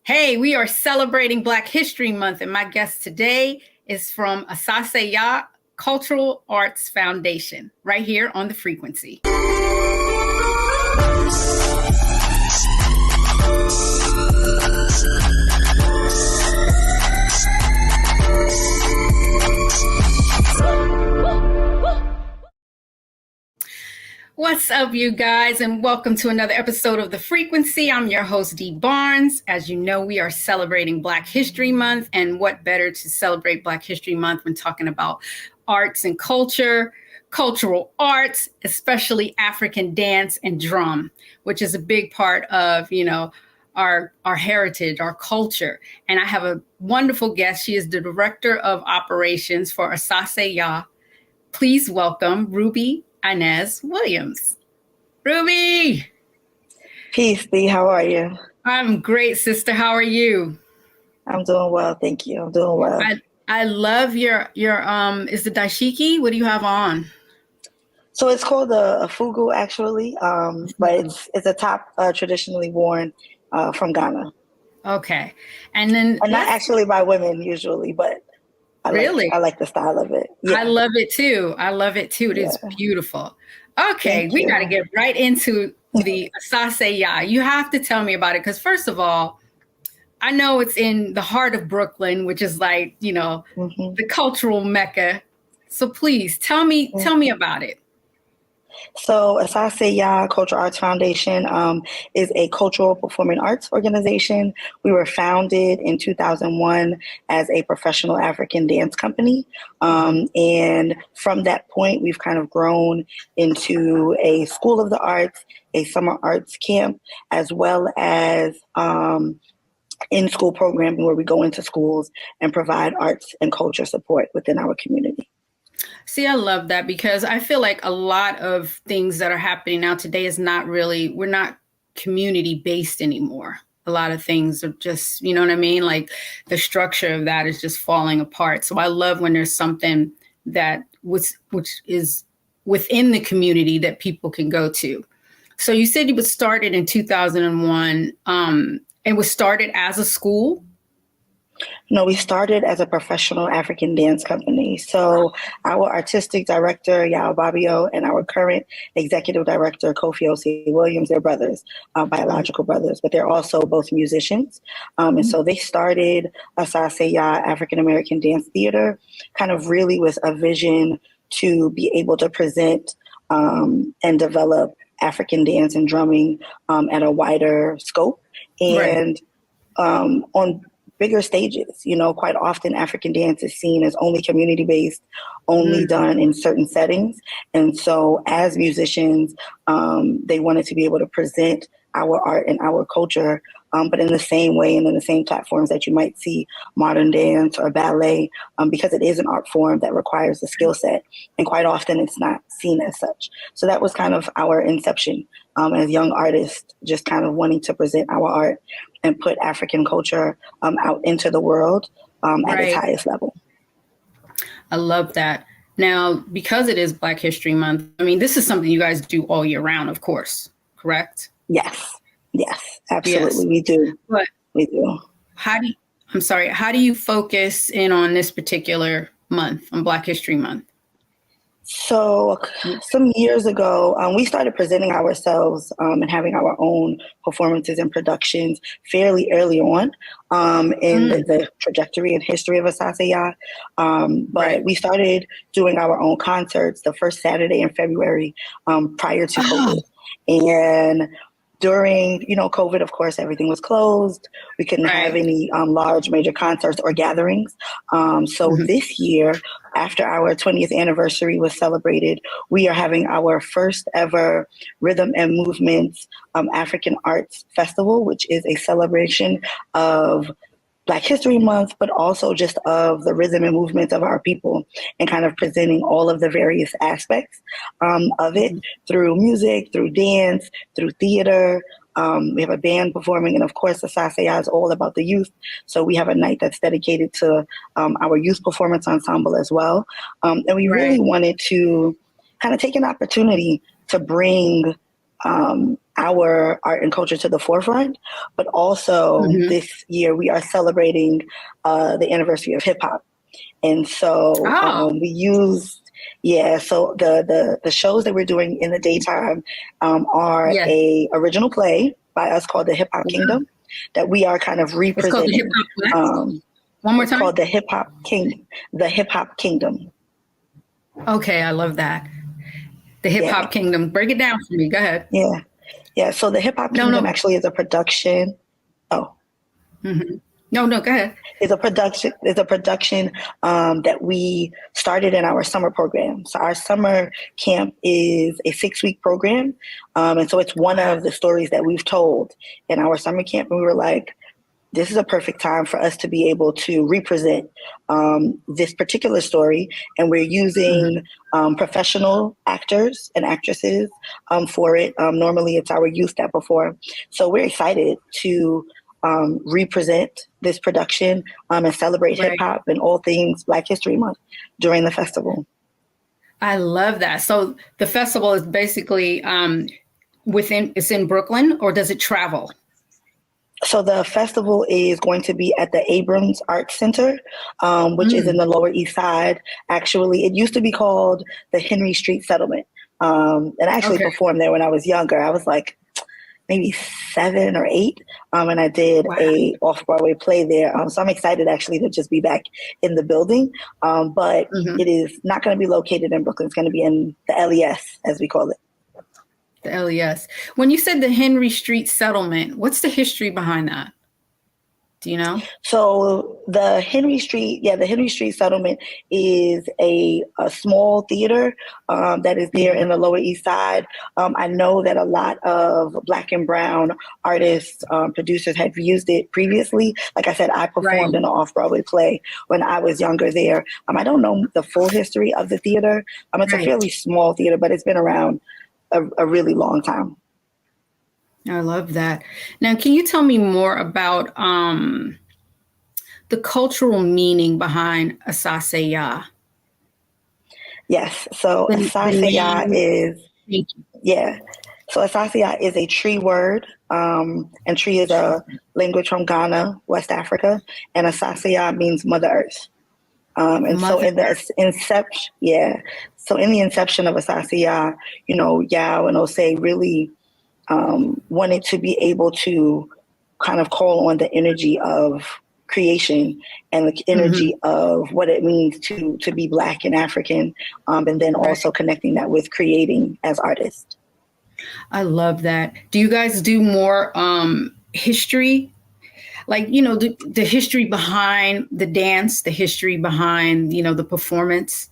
Hey, we are celebrating Black History Month, and my guest today is from Asase Yaa Cultural Arts Foundation, right here on The Frequency. What's up, you guys, and welcome to another episode of The Frequency. I'm your host, Dee Barnes. As you know, we are celebrating Black History Month, and what better to celebrate Black History Month when talking about arts and culture, cultural arts, especially African dance and drum, which is a big part of, our heritage, our culture. And I have a wonderful guest. She is the Director of Operations for Asase Yaa. Please welcome Ruby Inez Williams. Ruby! Peace, Dee. How are you? I'm great, sister. How are you? I'm doing well, thank you. I'm doing well. I love your is the dashiki? What do you have on? So it's called a fugu, actually, but it's a top traditionally worn from Ghana. Okay, and not actually by women usually, but I like the style of it. Yeah. I love it too. It is beautiful. Okay, we got to get right into the Asase Yaa. You have to tell me about it because, first of all, I know it's in the heart of Brooklyn, which is like, the cultural mecca. So please tell me about it. So Asase Yaa Cultural Arts Foundation is a cultural performing arts organization. We were founded in 2001 as a professional African dance company. And from that point, we've kind of grown into a school of the arts, a summer arts camp, as well as in-school programming where we go into schools and provide arts and culture support within our community. See, I love that because I feel like a lot of things that are happening now today is we're not community based anymore. a lot of things are just, you know what I mean? Like the structure of that is just falling apart. So I love when there's something that which is within the community that people can go to. So you said you was started in 2001. It was started as a school. No, we started as a professional African dance company. So our artistic director, Yao Babio, and our current executive director, Kofi Osei Williams, they're brothers, biological brothers, but they're also both musicians. And so they started Asase Yaa African American Dance Theater, kind of really with a vision to be able to present and develop African dance and drumming at a wider scope. And on bigger stages. You know, quite often African dance is seen as only community-based, only done in certain settings. And so as musicians, they wanted to be able to present our art and our culture, but in the same way and in the same platforms that you might see modern dance or ballet, because it is an art form that requires a skill set. And quite often it's not seen as such. So that was kind of our inception as young artists, just kind of wanting to present our art and put African culture out into the world at its highest level. I love that. Now, because it is Black History Month, I mean, this is something you guys do all year round, of course, correct? Yes, absolutely. Yes. We do. But we do. How do you focus in on this particular month, on Black History Month? So some years ago, we started presenting ourselves and having our own performances and productions fairly early on in the trajectory and history of Asase Yaa. But we started doing our own concerts the first Saturday in February prior to COVID. And during, COVID, of course, everything was closed. We couldn't have any large major concerts or gatherings. So this year, after our 20th anniversary was celebrated, we are having our first ever Rhythm and Movements African Arts Festival, which is a celebration of Black History Month, but also just of the rhythm and movements of our people and kind of presenting all of the various aspects of it through music, through dance, through theater. We have a band performing, and of course, Asase Yaa is all about the youth. So we have a night that's dedicated to our youth performance ensemble as well. And we really wanted to kind of take an opportunity to bring our art and culture to the forefront, but also this year we are celebrating the anniversary of hip hop. And so we used, so the shows that we're doing in the daytime are a original play by us called The Hip Hop Kingdom that we are kind of representing. It's called the Hip Hop One more time? It's called The Hip Hop Kingdom. The Hip Hop Kingdom. Okay, I love that. The Hip Hop Kingdom. Break it down for me. Go ahead. Yeah. So the Hip Hop Kingdom actually is a production. No, go ahead. It's a production that we started in our summer program. So our summer camp is a 6-week program. And so it's one of the stories that we've told in our summer camp. And we were like, this is a perfect time for us to be able to represent this particular story. And we're using professional actors and actresses for it. Normally it's our youth that perform. So we're excited to represent this production and celebrate hip hop and all things Black History Month during the festival. I love that. So the festival is basically it's in Brooklyn, or does it travel? So the festival is going to be at the Abrams Arts Center, which is in the Lower East Side. Actually, it used to be called the Henry Street Settlement. And I actually performed there when I was younger. I was like maybe 7 or 8. And I did a off-Broadway play there. So I'm excited actually to just be back in the building. But it is not going to be located in Brooklyn. It's going to be in the LES, as we call it. The LES. When you said the Henry Street Settlement, what's the history behind that? Do you know? So the Henry Street Settlement is a small theater that is there in the Lower East Side. I know that a lot of Black and Brown artists, producers have used it previously. Like I said, I performed in an off-Broadway play when I was younger there. I don't know the full history of the theater. It's a fairly small theater, but it's been around a really long time. I love that. Now, can you tell me more about the cultural meaning behind Asase Yaa? Yes. So The Asase Yaa name. is, Thank you. yeah. So Asase Yaa is a tree word, and tree is a language from Ghana, West Africa, and Asase Yaa means Mother Earth. And so Mother in the Earth. inception, yeah. So in the inception of Asase Yaa, Yao and Osei really wanted to be able to kind of call on the energy of creation and the Mhm. energy of what it means to be Black and African, and then Right. also connecting that with creating as artists. I love that. Do you guys do more history? Like, the history behind the dance, the history behind, the performance?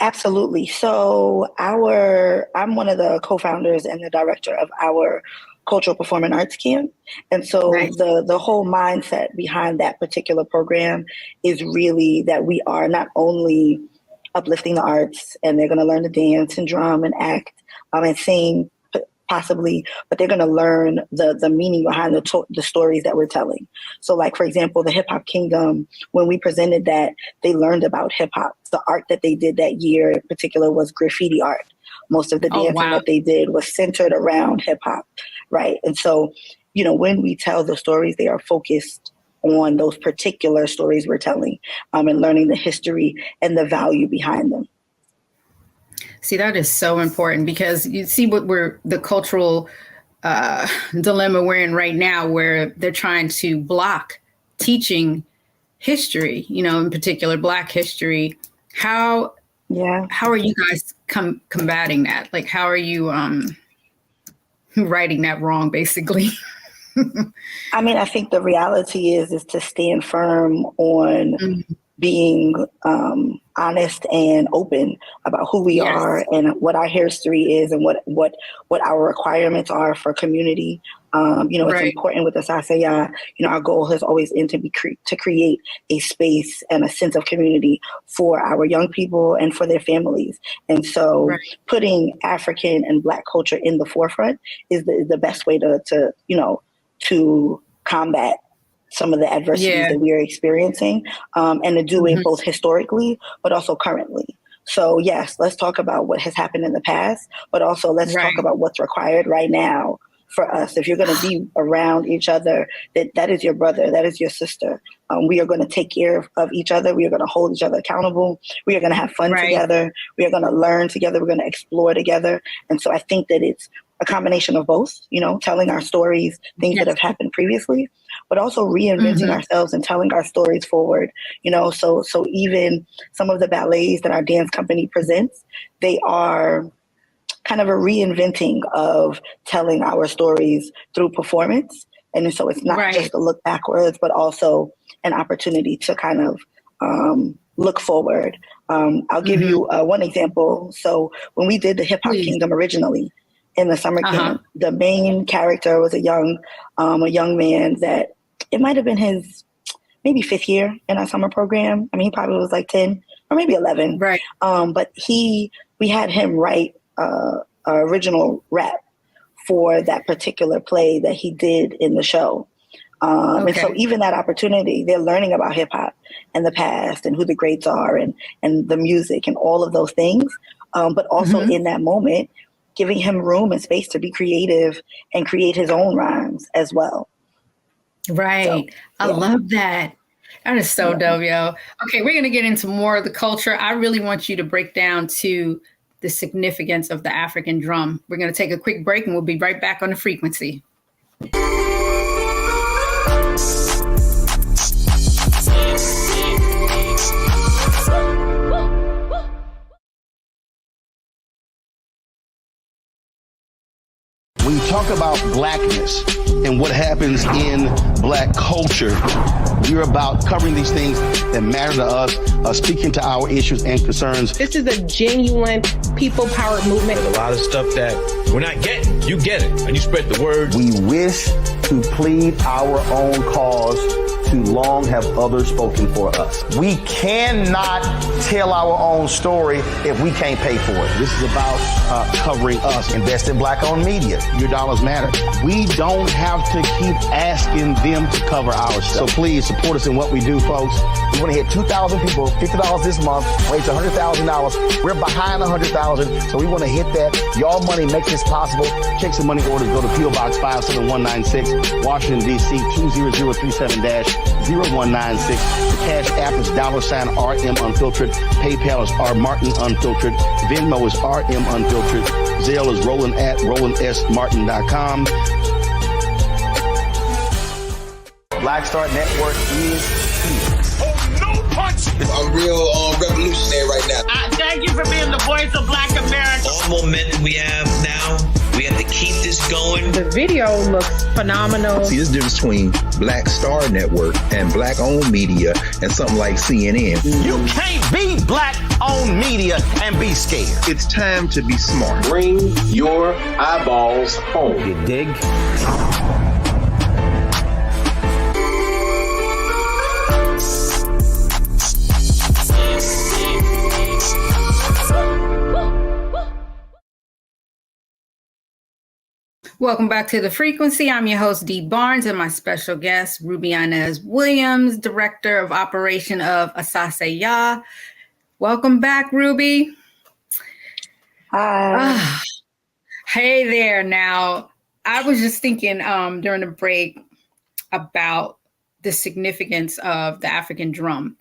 Absolutely. So I'm one of the co-founders and the director of our cultural performing arts camp. And so Nice. the whole mindset behind that particular program is really that we are not only uplifting the arts and they're going to learn to dance and drum and act, and sing possibly, but they're going to learn the meaning behind the stories that we're telling. So like, for example, the Hip Hop Kingdom, when we presented that, they learned about hip hop. The art that they did that year in particular was graffiti art. Most of the Oh, dancing wow. that they did was centered around hip hop, right? And so, when we tell the stories, they are focused on those particular stories we're telling, and learning the history and the value behind them. See, that is so important because you see the cultural dilemma we're in right now, where they're trying to block teaching history, in particular Black history. How Yeah. how are you guys combating that? Like, how are you righting that wrong, basically? I mean, I think the reality is to stand firm on Mhm. being honest and open about who we are Yes. and what our history is and what our requirements are for community. It's Right. important with the Asase Yaa. Our goal has always been to create a space and a sense of community for our young people and for their families. And so, Right. putting African and Black culture in the forefront is the best way to combat some of the adversities Yeah. that we are experiencing, and to do it Mhm. both historically but also currently. So yes, let's talk about what has happened in the past, but also let's talk Right. about what's required right now for us. If you're going to be around each other, that is your brother, that is your sister. We are going to take care of each other. We are going to hold each other accountable. We are going to have fun Right. together. We are going to learn together. We're going to explore together. And so I think that it's a combination of both, telling our stories, things that Yes. have happened previously, but also reinventing Mhm. ourselves and telling our stories forward. So even some of the ballets that our dance company presents, they are kind of a reinventing of telling our stories through performance. And so it's not Right. just a look backwards, but also an opportunity to kind of look forward. I'll give Mhm. you one example. So when we did the Hip Hop Please. Kingdom originally in the summer Uh-huh. camp, the main character was a young man that it might have been his maybe fifth year in our summer program. I mean, he probably was like 10 or maybe 11. Right. But we had him write original rap for that particular play that he did in the show. And so Okay. even that opportunity, they're learning about hip hop and the past and who the greats are and the music and all of those things. But also Mhm. in that moment, giving him room and space to be creative and create his own rhymes as well. So, Right. I yeah. love that. That is so Yeah. dope, yo. Okay, we're gonna get into more of the culture. I really want you to break down to the significance of the African drum. We're gonna take a quick break and we'll be right back on the frequency. When you talk about Blackness and what happens in Black culture, we're about covering these things that matter to us, speaking to our issues and concerns. This is a genuine people-powered movement. A lot of stuff that we're not getting. You get it, and you spread the word. We wish to plead our own cause too long have others spoken for us. We cannot tell our own story if we can't pay for it. This is about covering us. Invest in Black-owned media. Your dollars matter. We don't have to keep asking them to cover our stuff. So please support us in what we do, folks. We want to hit 2,000 people, $50 this month, raise $100,000. We're behind 100,000, so we want to hit that. Y'all money makes this possible. Check some money orders. Go to P.O. Box 57196, Washington, D.C. 20037-0196. The Cash App is $RM Unfiltered. PayPal is R Martin Unfiltered. Venmo is RM Unfiltered. Zelle is Roland at RolandSMartin.com. Black Star Network is here. Oh, no punch! I'm real revolutionary right now. Thank you for being the voice of Black America. All momentum we have now, we have to keep this going. The video looks phenomenal. See, there's a difference between Black Star Network and Black-owned media and something like CNN. You can't be Black-owned media and be scared. It's time to be smart. Bring your eyeballs home. You dig? Welcome back to The Frequency. I'm your host, Dee Barnes, and my special guest, Ruby Inez Williams, Director of Operation of Asase Yaa. Welcome back, Ruby. Hi. Hey there. Now, I was just thinking during the break about the significance of the African drum.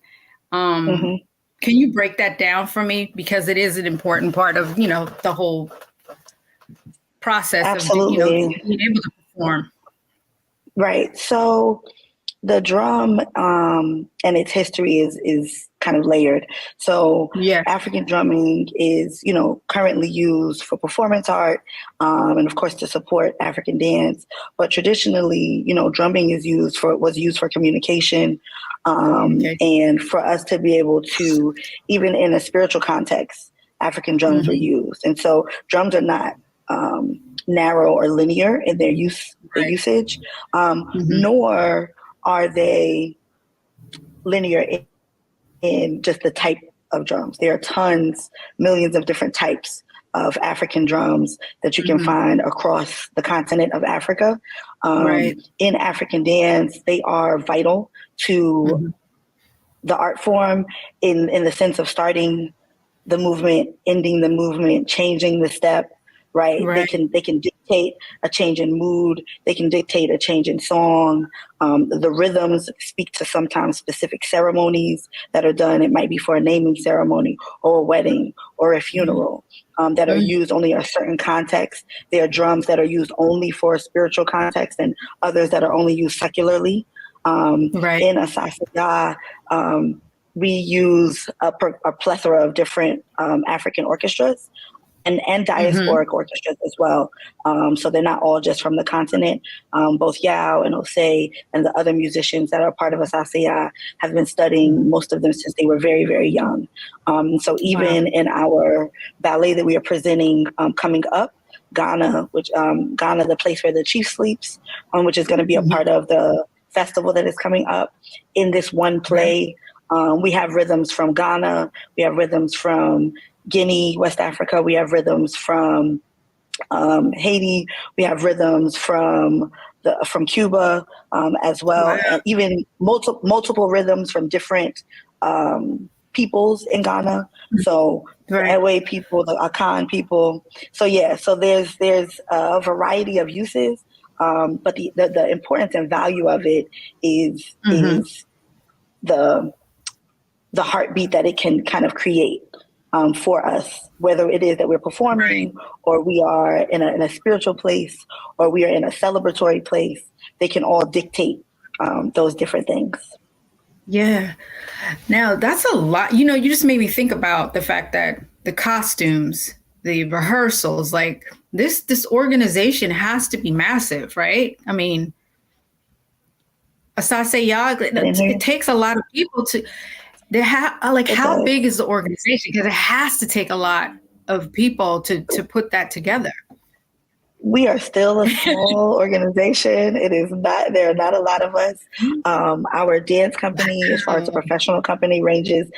Can you break that down for me? Because it is an important part of, the whole process. Absolutely. Of being able to perform. Right. So the drum and its history is kind of layered. So African drumming is, currently used for performance art and of course to support African dance. But traditionally, drumming was used for communication and for us to be able to, even in a spiritual context, African drums were used. And so drums are not narrow or linear in their usage, nor are they linear in just the type of drums. There are millions of different types of African drums that you can find across the continent of Africa. In African dance, they are vital to the art form in the sense of starting the movement, ending the movement, changing the step. Right. They can dictate a change in mood. They can dictate a change in song. The rhythms speak to sometimes specific ceremonies that are done. It might be for a naming ceremony or a wedding or a funeral that are used only in a certain context. There are drums that are used only for a spiritual context and others that are only used secularly. In Asase Yaa, we use a plethora of different African orchestras. And diasporic orchestras as well. So they're not all just from the continent. Both Yao and Osei and the other musicians that are part of Asase Yaa have been studying, most of them since they were very, very young. So even in our ballet that we are presenting coming up, Ghana, Ghana, the place where the chief sleeps, which is going to be a part of the festival that is coming up. In this one play, we have rhythms from Ghana, we have rhythms from Guinea, West Africa. We have rhythms from Haiti. We have rhythms from Cuba as well, and even multiple rhythms from different peoples in Ghana. So the Ewe people, the Akan people. So so there's a variety of uses, but the importance and value of it is the heartbeat that it can kind of create. For us, whether it is that we're performing or we are in a spiritual place or we are in a celebratory place, they can all dictate those different things. Yeah. Now that's a lot. You just made me think about the fact that the costumes, the rehearsals, like this organization has to be massive, right? I mean, Asase Yaa, it takes a lot of people to... how big is the organization? Because it has to take a lot of people to put that together. We are still a small organization. It is not, there are not a lot of us. Our dance company, as far as the professional company, ranges,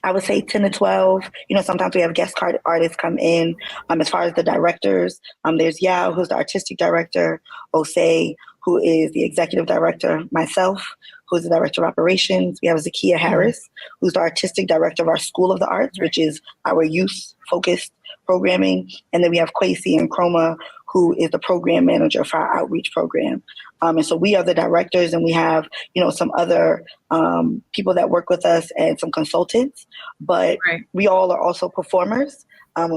I would say 10 to 12. Sometimes we have guest card artists come in. As far as the directors, there's Yao, who's the artistic director, Osei, who is the executive director, myself, who's the director of operations. We have Zakia Harris, who's the artistic director of our School of the Arts, which is our youth-focused programming. And then we have Kwesi and Chroma, who is the program manager for our outreach program. And so we are the directors, and we have, some other people that work with us and some consultants, but we all are also performers.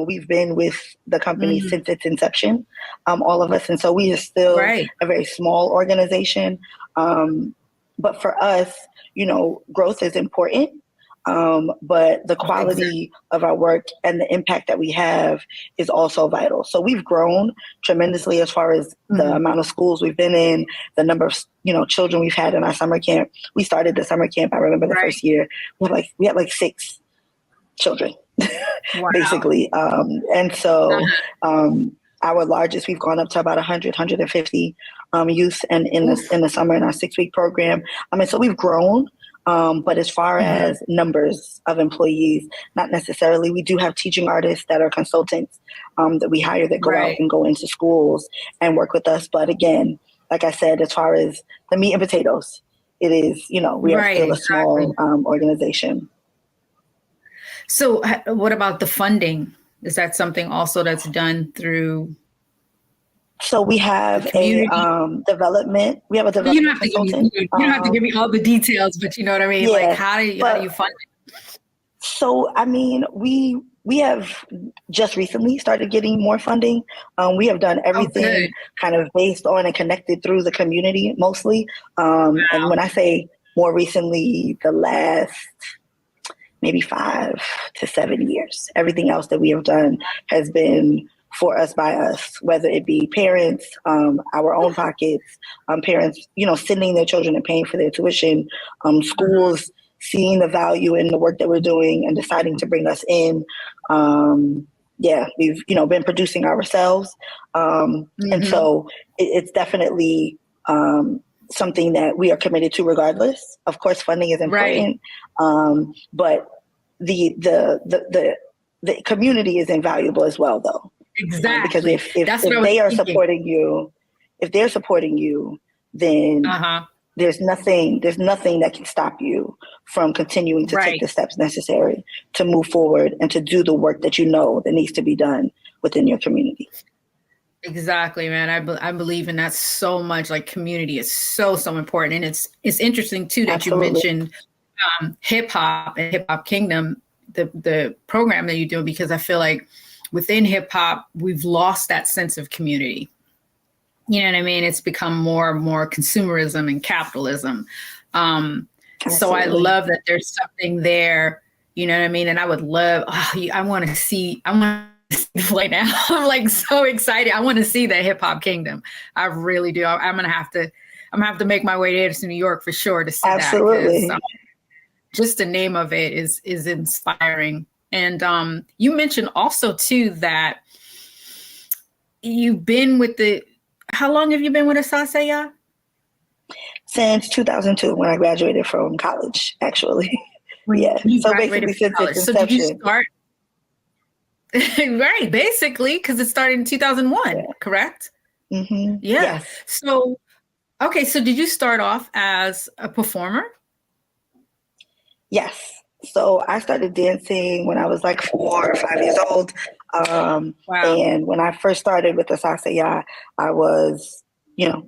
We've been with the company since its inception, all of us. And so we are still a very small organization. But for us, growth is important. But the quality of our work and the impact that we have is also vital. So we've grown tremendously as far as the amount of schools we've been in, the number of, children we've had in our summer camp. We started the summer camp, I remember the first year, we had like 6 children, basically. And so our largest, we've gone up to about 100, 150 youth and in the summer in our 6-week program. And so we've grown. But as far as numbers of employees, not necessarily. We do have teaching artists that are consultants that we hire that go out and go into schools and work with us. But again, like I said, as far as the meat and potatoes, it is, we are still a small organization. So what about the funding? Is that something also that's done through? So we have a development. We have a development. You don't have to give me all the details, but you know what I mean. Like how do you fund it? So I mean, we have just recently started getting more funding. We have done everything kind of based on and connected through the community mostly. And when I say more recently, the last maybe 5 to 7 years, everything else that we have done has been for us, by us, whether it be parents, our own pockets, parents, sending their children and paying for their tuition, schools seeing the value in the work that we're doing and deciding to bring us in. We've, been producing ourselves. And so it's definitely something that we are committed to regardless. Of course, funding is important, but the community is invaluable as well, though. Exactly. Because if they are supporting you, if they're supporting you, then there's nothing that can stop you from continuing to take the steps necessary to move forward and to do the work that that needs to be done within your community. Exactly, man. I believe in that so much. Like community is so important, and it's interesting too that you mentioned hip hop and Hip Hop Kingdom, the program that you do, because I feel like within hip hop, we've lost that sense of community. You know what I mean? It's become more and more consumerism and capitalism. So I love that there's something there, you know what I mean? And I would love, I want to see right now. I'm like so excited. I want to see the Hip Hop Kingdom. I really do. I'm going to have to make my way there to New York for sure to see that. Just the name of it is inspiring. And you mentioned also too that you've been with how long have you been with Asase Yaa? Since 2002, when I graduated from college, actually. So basically since its inception. So did you start? Right, basically, because it started in 2001, correct? Mm-hmm. Yeah. Yes. So, okay, so did you start off as a performer? Yes. So I started dancing when I was like 4 or 5 years old. And when I first started with Asase Yaa, I was,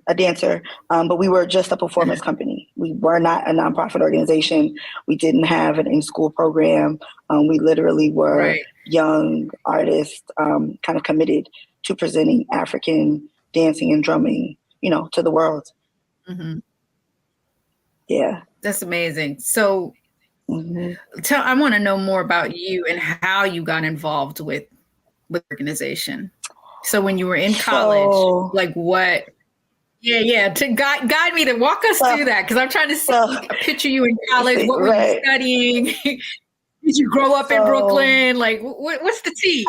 a dancer, but we were just a performance company. We were not a nonprofit organization. We didn't have an in-school program. We literally were young artists, kind of committed to presenting African dancing and drumming, to the world. Mm-hmm. Yeah. That's amazing. So I want to know more about you and how you got involved with organization. So when you were in college, like what? Yeah. To guide me, to walk us through that, because I'm trying to picture you in college. What were you studying? Did you grow up in Brooklyn? Like, what's the tea?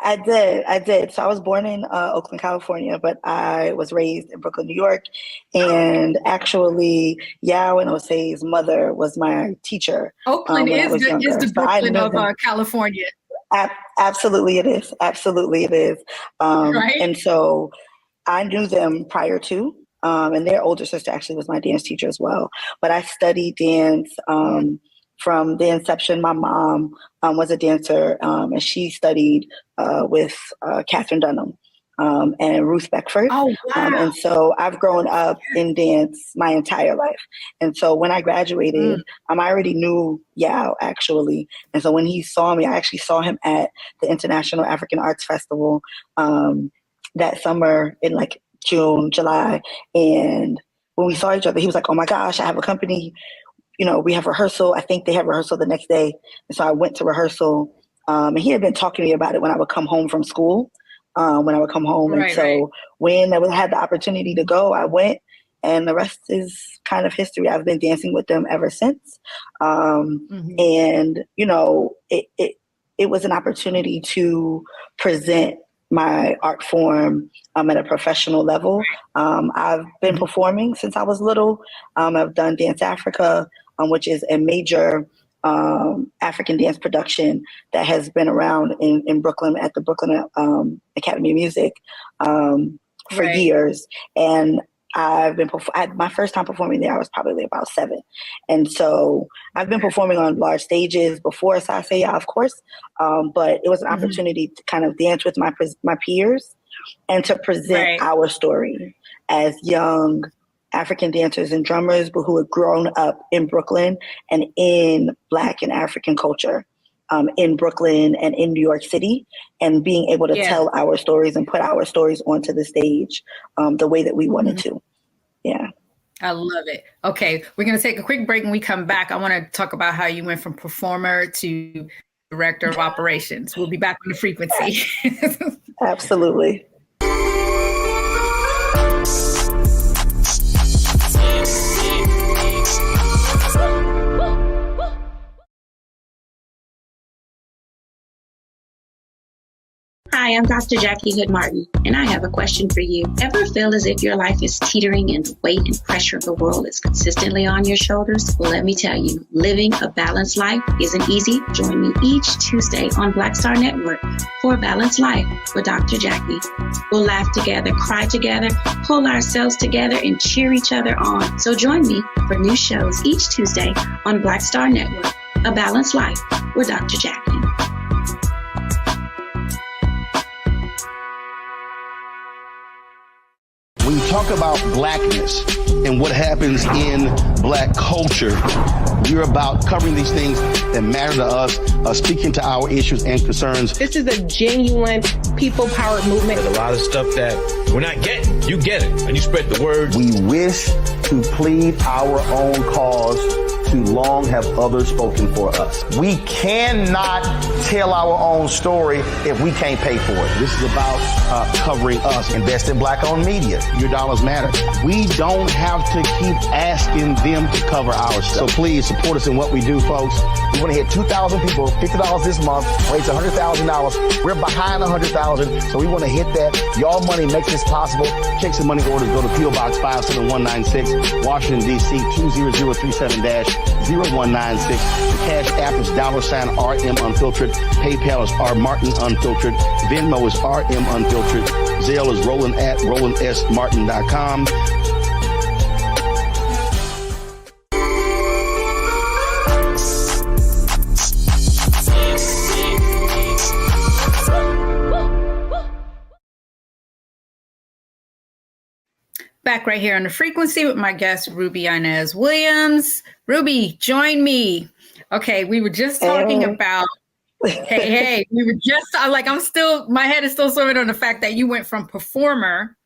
I did. So I was born in Oakland, California, but I was raised in Brooklyn, New York. And actually, Yao and Ose's mother was my teacher Oakland when I was is younger. the So I Brooklyn knew of them. California, Absolutely, it is. Absolutely, it is. right? And so I knew them prior to, and their older sister actually was my dance teacher as well. But I studied dance from the inception. My mom was a dancer, and she studied with Catherine Dunham and Ruth Beckford. Oh, wow. And so I've grown up in dance my entire life. And so when I graduated, I already knew Yao, actually. And so when he saw me, I actually saw him at the International African Arts Festival that summer in like June, July. And when we saw each other, he was like, "Oh my gosh, I have a company. You know, we have rehearsal." I think they have rehearsal the next day. And so I went to rehearsal. And he had been talking to me about it when I would come home from school, And so when I had the opportunity to go, I went, and the rest is kind of history. I've been dancing with them ever since. And, you know, it was an opportunity to present my art form at a professional level. I've been performing since I was little. I've done Dance Africa, which is a major African dance production that has been around in Brooklyn at the Brooklyn Academy of Music for years. And I've been my first time performing there, I was probably about 7. And so I've been performing on large stages before Asase Yaa, of course, but it was an opportunity to kind of dance with my peers and to present our story as young African dancers and drummers, but who had grown up in Brooklyn and in Black and African culture in Brooklyn and in New York City, and being able to tell our stories and put our stories onto the stage the way that we wanted to. Yeah. I love it. Okay, we're going to take a quick break. When we come back, I want to talk about how you went from performer to director of operations. We'll be back on the frequency. Absolutely. Hi, I'm Dr. Jackie Hood Martin, and I have a question for you. Ever feel as if your life is teetering and the weight and pressure of the world is consistently on your shoulders? Well, let me tell you, living a balanced life isn't easy. Join me each Tuesday on Black Star Network for a Balanced Life with Dr. Jackie. We'll laugh together, cry together, pull ourselves together, and cheer each other on. So join me for new shows each Tuesday on Black Star Network, A Balanced Life with Dr. Jackie. When you talk about blackness and what happens in Black culture, we're about covering these things that matter to us, speaking to our issues and concerns. This is a genuine people-powered movement. There's a lot of stuff that we're not getting. You get it, and you spread the word. We wish to plead our own cause. Too long have others spoken for us. We cannot tell our own story if we can't pay for it. This is about covering us. Invest in Black-owned media. Your dollars matter. We don't have to keep asking them to cover our stuff. So please support us in what we do, folks. We want to hit 2,000 people, $50 this month, raise $100,000. We're behind 100,000, so we want to hit that. Y'all money makes this possible. Checks and money orders go to P.O. Box 57196, Washington, D.C. 20037-0196. The Cash App is $RM Unfiltered. PayPal is R Martin Unfiltered. Venmo is RM Unfiltered. Zelle is Roland at RolandSMartin.com. Back right here on the frequency with my guest, Ruby Inez Williams. Ruby, join me. Okay, we were just talking about, hey, we were just, my head is still swimming on the fact that you went from performer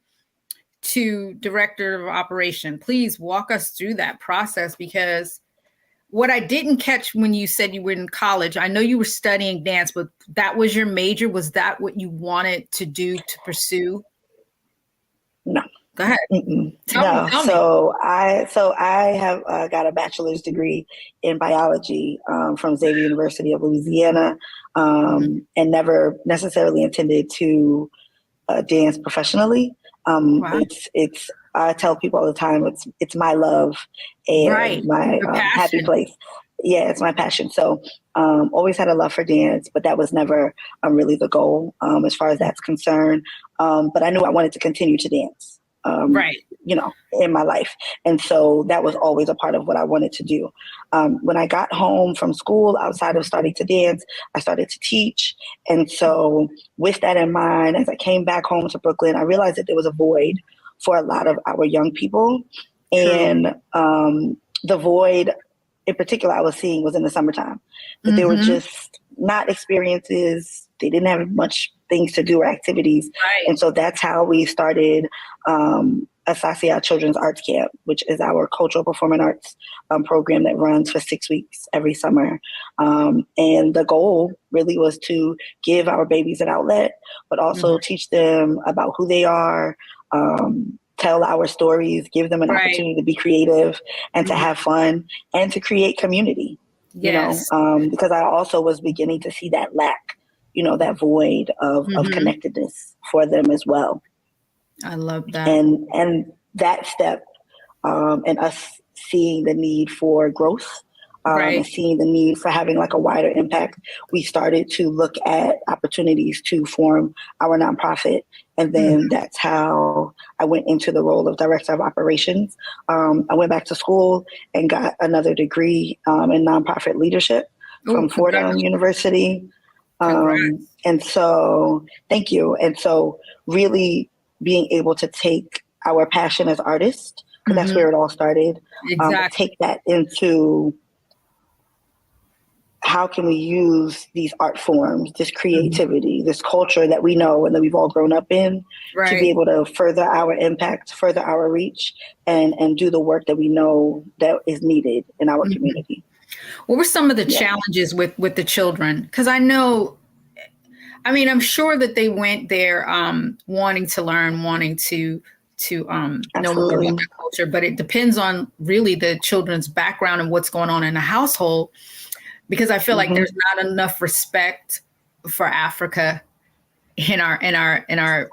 to director of operation. Please walk us through that process, because what I didn't catch when you said you were in college, I know you were studying dance, but that was your major. Was that what you wanted to do, to pursue? No. Go ahead. Tell me. So I have got a bachelor's degree in biology from Xavier University of Louisiana, and never necessarily intended to dance professionally. Wow. It's I tell people all the time it's my love and my happy place. Yeah, it's my passion. So always had a love for dance, but that was never really the goal as far as that's concerned. But I knew I wanted to continue to dance. In my life. And so that was always a part of what I wanted to do. When I got home from school, outside of starting to dance, I started to teach. And so with that in mind, as I came back home to Brooklyn, I realized that there was a void for a lot of our young people. And the void in particular I was seeing was in the summertime. That there were just not experiences. They didn't have much things to do or activities. And so that's how we started Asase Yaa Children's Arts Camp, which is our cultural performing arts program that runs for 6 weeks every summer. And the goal really was to give our babies an outlet, but also teach them about who they are, tell our stories, give them an opportunity to be creative and to have fun and to create community. Yes. Because I also was beginning to see that lack, that void of connectedness for them as well. I love that. And that step and us seeing the need for growth and seeing the need for having like a wider impact, we started to look at opportunities to form our nonprofit. And then that's how I went into the role of director of operations. I went back to school and got another degree in nonprofit leadership from Fordham University. And so, thank you. And so really being able to take our passion as artists, because that's where it all started, take that into how can we use these art forms, this creativity, this culture that we know and that we've all grown up in to be able to further our impact, further our reach, and do the work that we know that is needed in our community. What were some of the challenges with the children? Because I'm sure that they went there wanting to learn, wanting to know more about the culture, but it depends on really the children's background and what's going on in the household. Because I feel like there's not enough respect for Africa in our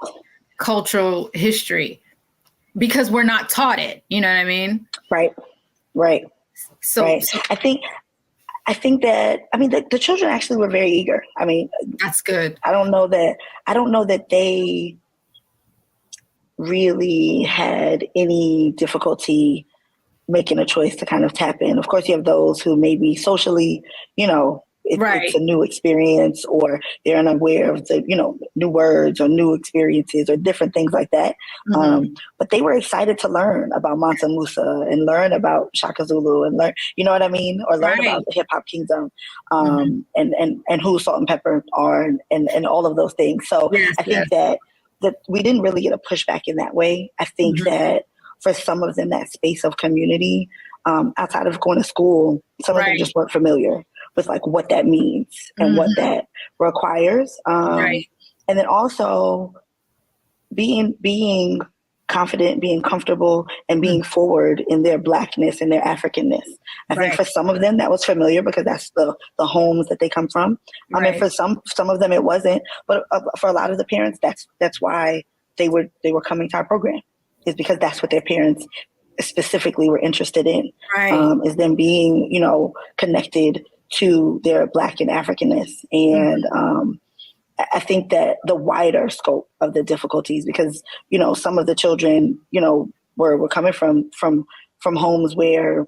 cultural history because we're not taught it. You know what I mean? Right. So I think that the children actually were very eager. That's good. I don't know that they really had any difficulty making a choice to kind of tap in. Of course, you have those who maybe socially, it's a new experience, or they're unaware of the, new words or new experiences or different things like that. But they were excited to learn about Mansa Musa and learn about Shaka Zulu and learn, you know what I mean? Or learn about the hip hop kingdom and who Salt and Pepper are and all of those things. So I think that we didn't really get a pushback in that way. I think that for some of them, that space of community outside of going to school, some of them just weren't familiar with like what that means and what that requires. And then also being confident, being comfortable, and being forward in their Blackness and their Africanness. I think for some of them that was familiar because that's the homes that they come from. And for some of them it wasn't, but for a lot of the parents, that's why they were coming to our program. Is because that's what their parents specifically were interested in, is them being, connected to their Black and Africanness. And I think that the wider scope of the difficulties, because, some of the children, were coming from homes where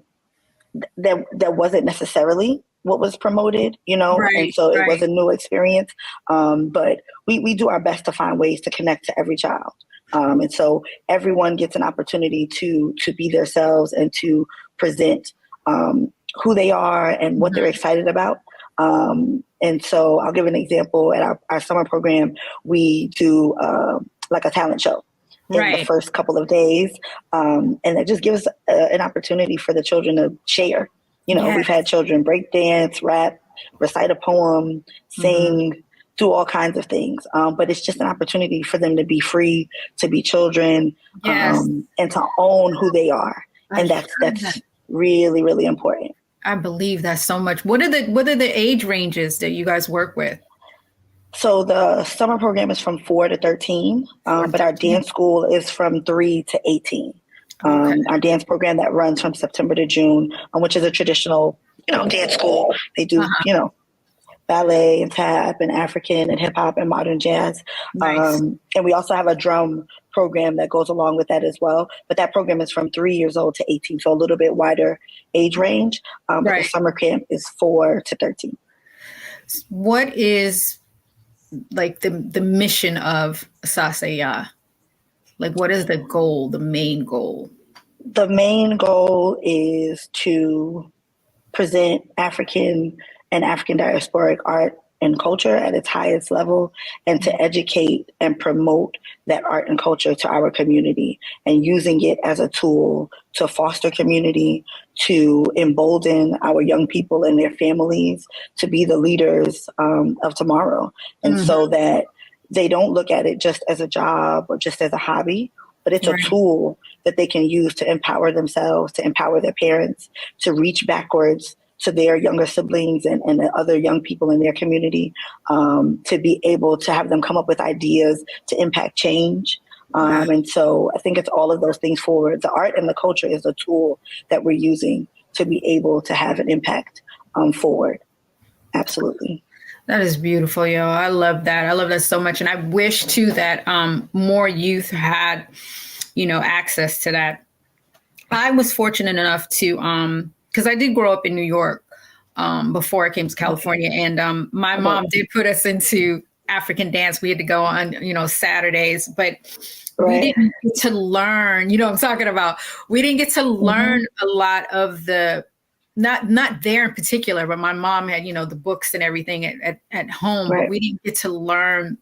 that wasn't necessarily what was promoted, and so it was a new experience. But we do our best to find ways to connect to every child. And so everyone gets an opportunity to be themselves and to present who they are and what they're excited about. And so I'll give an example. At our summer program, we do like a talent show in the first couple of days. And it just gives an opportunity for the children to share. We've had children break dance, rap, recite a poem, sing, do all kinds of things. But it's just an opportunity for them to be free, to be children, and to own who they are. And that's really, really important. I believe that so much. What are the age ranges that you guys work with? So the summer program is from 4 to 13, but our dance school is from 3 to 18. Our dance program that runs from September to June, which is a traditional, dance school. They do, ballet and tap and African and hip hop and modern jazz. Nice. And we also have a drum program that goes along with that as well. But that program is from 3 years old to 18, so a little bit wider age range. But the summer camp is 4 to 13. What is like the mission of Asase Yaa? Like, what is the goal, the main goal? The main goal is to present African and African diasporic art and culture at its highest level, and to educate and promote that art and culture to our community, and using it as a tool to foster community, to embolden our young people and their families to be the leaders of tomorrow. And so that they don't look at it just as a job or just as a hobby, but it's a tool that they can use to empower themselves, to empower their parents, to reach backwards to their younger siblings and the other young people in their community, to be able to have them come up with ideas to impact change. And so I think it's all of those things forward. The art and the culture is a tool that we're using to be able to have an impact forward. Absolutely. That is beautiful, yo. I love that. I love that so much. And I wish too that more youth had, access to that. I was fortunate enough to, because I did grow up in New York before I came to California. And my mom did put us into African dance. We had to go on, Saturdays, but we didn't get to learn, what I'm talking about. We didn't get to learn a lot of the, not there in particular, but my mom had, the books and everything at home, but we didn't get to learn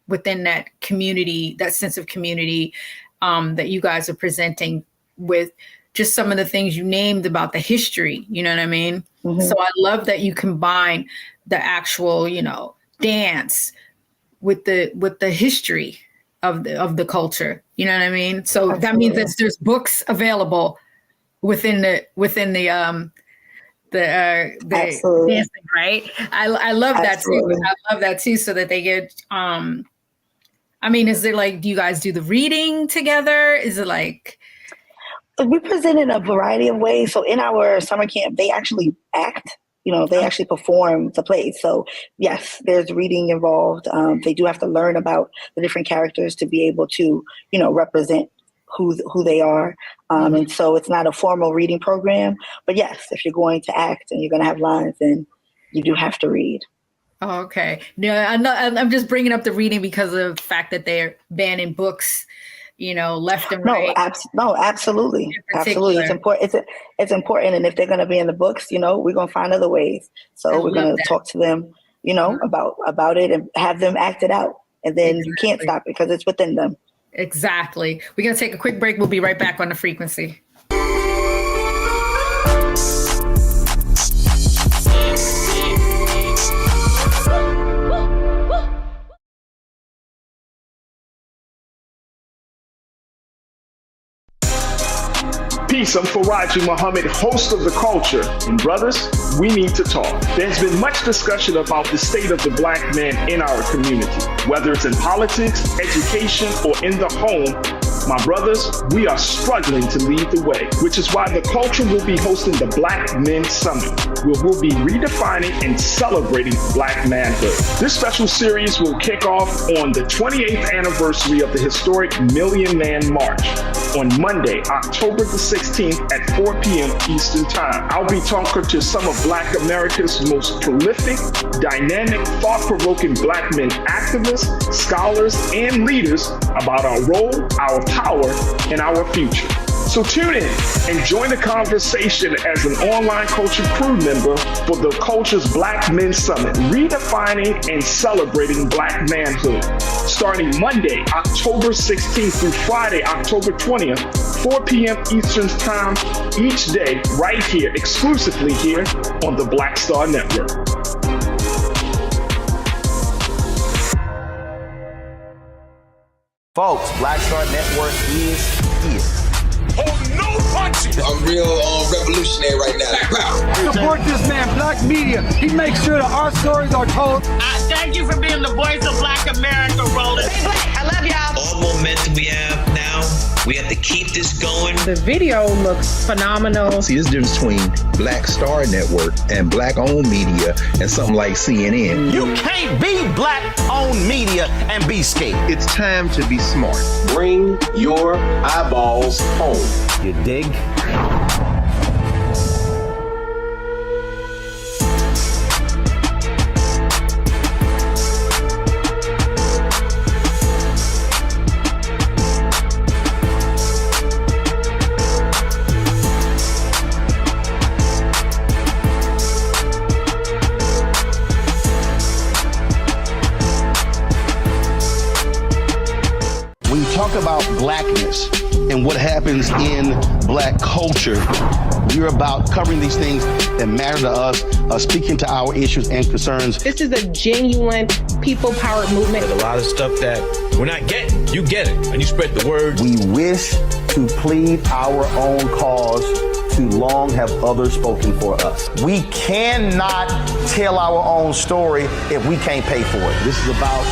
within that community, that sense of community that you guys are presenting with just some of the things you named about the history, you know what I mean? So I love that you combine the actual, dance with the history of the culture, you know what I mean? So that means that there's books available within the dancing, right? I love that too. I love that too, so that they get, is it like, do you guys do the reading together? Is it like... We present in a variety of ways. So in our summer camp, they actually act, they actually perform the plays. So yes, there's reading involved. They do have to learn about the different characters to be able to, represent who they are. And so it's not a formal reading program, but yes, if you're going to act and you're going to have lines, then you do have to read. Oh, okay. Yeah, I'm just bringing up the reading because of the fact that they're banning books, left and right. No, absolutely. Absolutely. It's important. It's important. And if they're going to be in the books, we're going to find other ways. So we're going to talk to them, about it and have them act it out. And then you can't stop it because it's within them. Exactly. We're going to take a quick break. We'll be right back on The Frequency. Peace, I'm Faraji Muhammad, host of The Culture. And brothers, we need to talk. There's been much discussion about the state of the Black man in our community, whether it's in politics, education, or in the home. My brothers, we are struggling to lead the way, which is why The Culture will be hosting the Black Men Summit, where we'll be redefining and celebrating Black manhood. This special series will kick off on the 28th anniversary of the historic Million Man March on Monday, October the 16th at 4 p.m. Eastern Time. I'll be talking to some of Black America's most prolific, dynamic, thought-provoking Black men activists, scholars, and leaders about our role, our power, and our future. So tune in and join the conversation as an online culture crew member for The Culture's Black Men Summit, redefining and celebrating Black manhood. Starting Monday, October 16th through Friday, October 20th, 4 p.m. Eastern Time each day, right here, exclusively here on the Black Star Network. Folks, Black Star Network is here. Oh, no punches! I'm real revolutionary right now. Support this man, Black Media. He makes sure that our stories are told. Thank you for being the voice of Black America, Roland. Hey, Black, I love y'all. All momentum we have now, we have to keep this going. The video looks phenomenal. See, this difference between Black Star Network and Black-owned media and something like CNN. You can't be Black-owned media and be scared. It's time to be smart. Bring your eyeballs home. You dig? Talk about blackness and what happens in Black culture. We're about covering these things that matter to us, speaking to our issues and concerns. This is a genuine people-powered movement. There's a lot of stuff that we're not getting. You get it, and you spread the word. We wish to plead our own cause. Too long have others spoken for us. We cannot tell our own story if we can't pay for it. This is about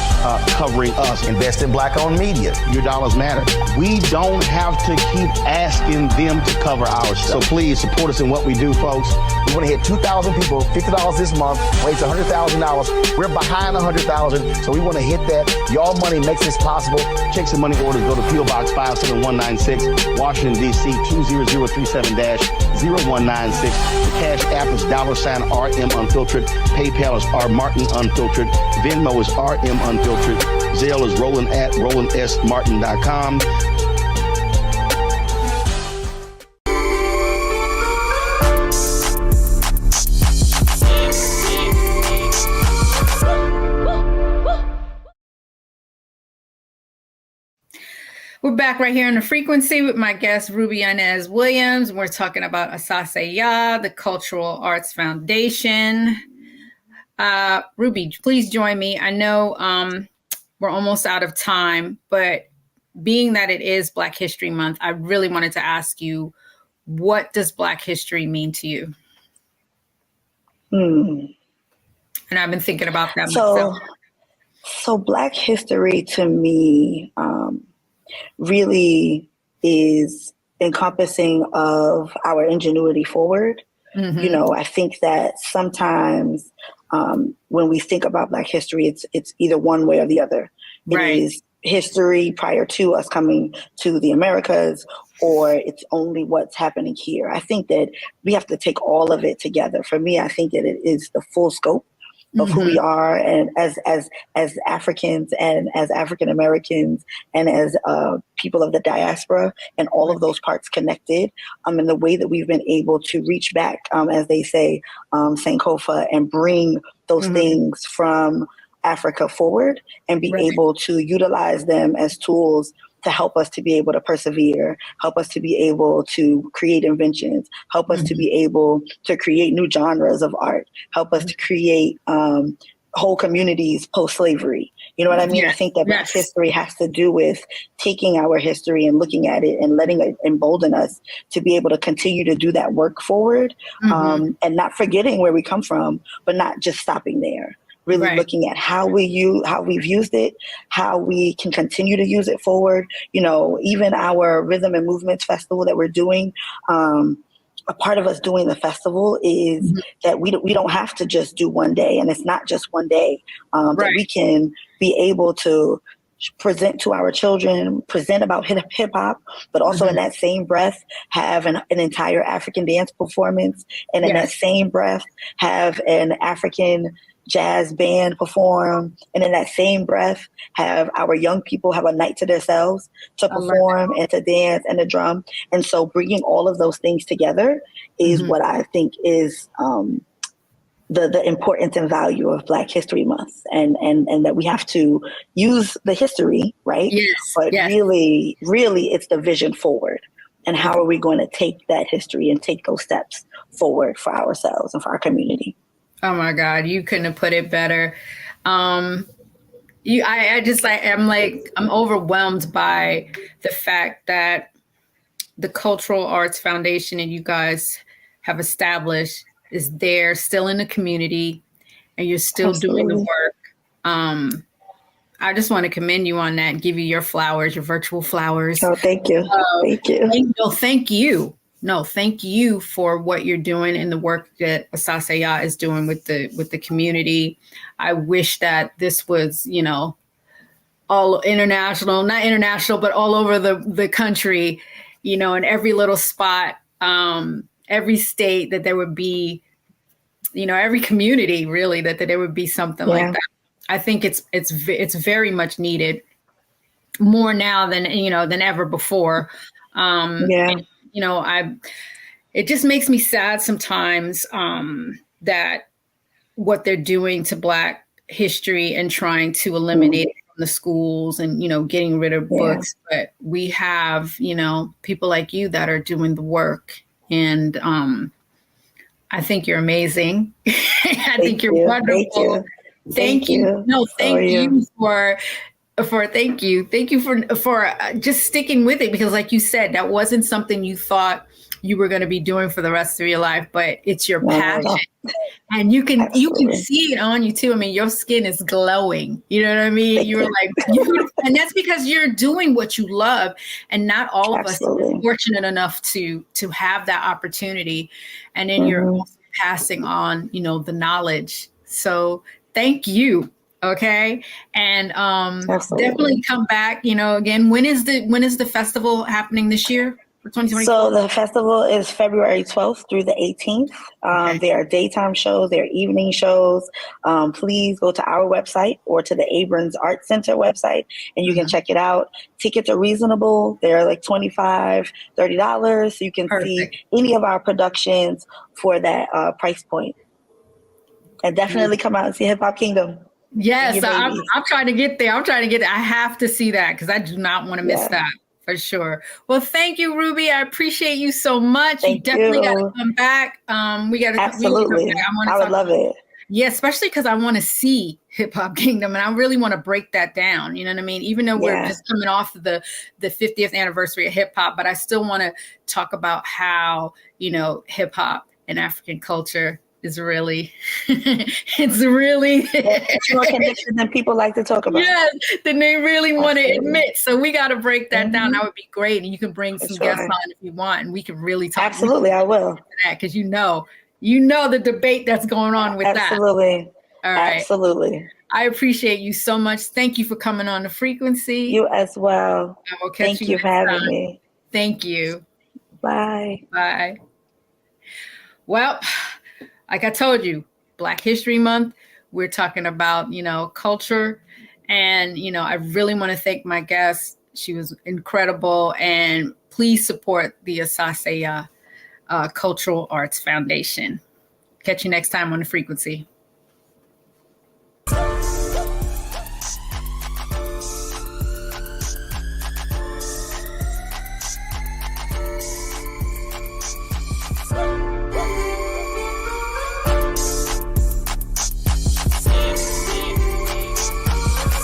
covering us. Invest in Black-owned media. Your dollars matter. We don't have to keep asking them to cover our stuff. So please support us in what we do, folks. We want to hit 2,000 people, $50 this month, raise $100,000. We're behind 100,000, so we want to hit that. Y'all money makes this possible. Checks and money orders go to P.O. Box 57196, Washington, D.C. 20037-0196. The Cash App is $RM Unfiltered. PayPal is R Martin Unfiltered. Venmo is RM Unfiltered. Zelle is Roland at RolandSMartin.com. We're back right here on the frequency with my guest, Ruby Inez Williams. We're talking about Asase Yaa, the Cultural Arts Foundation. Ruby, please join me. I know we're almost out of time, but being that it is Black History Month, I really wanted to ask you, what does Black history mean to you? And I've been thinking about that myself. So Black history to me really is encompassing of our ingenuity forward. Mm-hmm. You know, I think that sometimes when we think about Black history, it's either one way or the other. It is history prior to us coming to the Americas, or it's only what's happening here. I think that we have to take all of it together. For me, I think that it is the full scope of who we are, and as Africans and as African Americans and as people of the diaspora, and all of those parts connected, and the way that we've been able to reach back, as they say, Sankofa, and bring those things from Africa forward and be able to utilize them as tools to help us to be able to persevere, help us to be able to create inventions, help us to be able to create new genres of art, help us to create whole communities post-slavery. You know what I mean? I think that Black history has to do with taking our history and looking at it and letting it embolden us to be able to continue to do that work forward, and not forgetting where we come from, but not just stopping there. Really looking at how we've used it, how we can continue to use it forward. You know, even our Rhythm and Movements Festival that we're doing, a part of us doing the festival is that we don't have to just do one day, and it's not just one day, that we can be able to present to our children, present about hip hop, but also in that same breath have an entire African dance performance, and in that same breath have an African jazz band perform, and in that same breath have our young people have a night to themselves to perform and to dance and to drum. And so bringing all of those things together is what I think is the importance and value of Black History Month, and that we have to use the history, right? But really it's the vision forward, and how are we going to take that history and take those steps forward for ourselves and for our community. Oh my God, you couldn't have put it better. I'm overwhelmed by the fact that the Cultural Arts Foundation and you guys have established is there still in the community and you're still doing the work. I just want to commend you on that, give you your flowers, your virtual flowers. Oh, thank you. Thank you. Thank you. No, thank you for what you're doing and the work that Asase Yaa is doing with the community. I wish that this was, all international, not international, but all over the country, in every little spot, every state, that there would be, every community really, that there would be something like that. I think it's very much needed, more now than ever before. And, it just makes me sad sometimes that what they're doing to Black history and trying to eliminate it from the schools and, getting rid of books. But we have, people like you that are doing the work. And I think you're amazing. I think you're wonderful. Thank you. No, thank you for thank you for just sticking with it, because like you said, that wasn't something you thought you were going to be doing for the rest of your life, but it's your passion. And you can see it on you too. I mean, your skin is glowing. You know what I mean? You're like, and that's because you're doing what you love. And not all of us are fortunate enough to have that opportunity. And then you're also passing on, the knowledge. So thank you. Okay. And definitely come back, again. When is the festival happening this year? For 2020? So the festival is February 12th through the 18th. There are daytime shows, there are evening shows. Please go to our website or to the Abrams Art Center website and you can check it out. Tickets are reasonable. They're like $25, $30. So you can see any of our productions for that price point. And definitely come out and see Hip Hop Kingdom. Yes, I'm trying to get there. I have to see that because I do not want to miss that. For sure. Well, thank you, Ruby. I appreciate you so much. You definitely got to come back. We got to absolutely. I would love it. Yeah, especially because I want to see Hip Hop Kingdom, and I really want to break that down. You know what I mean? Even though we're just coming off of the 50th anniversary of hip hop, but I still want to talk about how hip hop and African culture is really, it's more connected than people like to talk about. Yeah, than they really want to admit. So we got to break that down. That would be great. And you can bring some guests on if you want, and we can really talk. Absolutely, I will. That because you know the debate that's going on with that. Absolutely. All right. Absolutely. I appreciate you so much. Thank you for coming on The Frequency. You as well. I will catch Thank you for having me. Thank you. Bye. Bye. Well, like I told you, Black History Month, we're talking about, culture. And, I really want to thank my guest. She was incredible. And please support the Asase Yaa Cultural Arts Foundation. Catch you next time on The Frequency.